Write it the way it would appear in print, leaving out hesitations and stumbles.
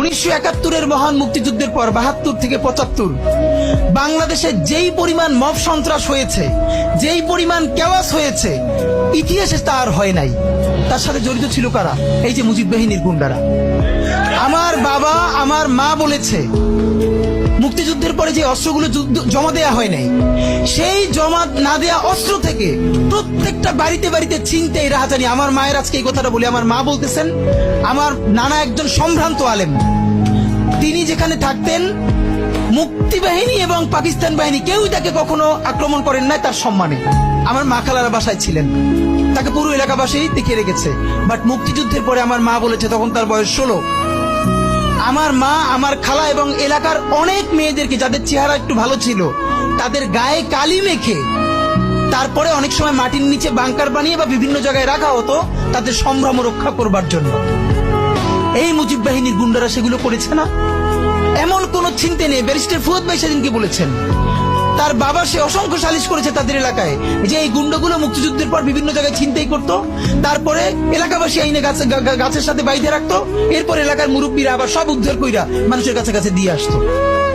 1971-এর মহান মুক্তিযুদ্ধের পর 72 থেকে 75 বাংলাদেশে যেই পরিমাণ মব সন্ত্রাস হয়েছে, যেই পরিমাণ কেওয়াস হয়েছে, ইতিহাসে তার হয় নাই। তার সাথে জড়িত ছিল কারা? এই যে মুজিব বাহিনীর গুন্ডারা। আমার বাবা, আমার মা বলেছে মুক্তিযুদ্ধের পরে যে অস্ত্রগুলো জমা দেয়া হয় নাই, সেই জমা না দেয়া অস্ত্র থেকে প্রত্যেকটা বাড়িতে বাড়িতে ছিনতাই, রাহাজানি। আমার মায়ের আজকে এই কথাটা বলি, আমার মা বলতেছেন আমার নানা একজন সম্ভ্রান্ত আলেম, তিনি যেখানে থাকতেন মুক্তি বাহিনী এবং পাকিস্তান বাহিনী কেউই তাকে কখনো আক্রমণ করেন নাই তার সম্মানে। আমার মা খালার বাসায় ছিলেন, তাকে পুরো এলাকাবাসী দেখে রেখেছে। বাট মুক্তিযুদ্ধের পরে আমার মা বলেছে, তখন তার বয়স 16, আমার মা, আমার খালা এবং এলাকার অনেক মেয়েদেরকে, যাদের চেহারা একটু ভালো ছিল, তাদের গায়ে কালি মেখে তারপরে অনেক সময় মাটির নিচে বাংকার বানিয়ে বা বিভিন্ন জায়গায় রাখা হতো তাদের সম্ভ্রম রক্ষা করবার জন্য। এই মুজিব বাহিনীর গুন্ডারা সেগুলো করেছে না? এমন কোন চিন্তা নেই। ব্যারিস্টার ফুয়াদ ভাই সেদিনকে বলেছেন তার বাবা, সে অসংখ্য সালিশ করেছে তাদের এলাকায় যে এই গুন্ডাগুলো মুক্তিযুদ্ধের পর বিভিন্ন জায়গায় ছিনতাই করতো, তারপরে এলাকাবাসী আইনে গাছের সাথে বাইধে রাখতো, এরপর এলাকার মুরব্বীরা আবার সব উদ্ধার কইরা মানুষের কাছে কাছে দিয়ে আসতো।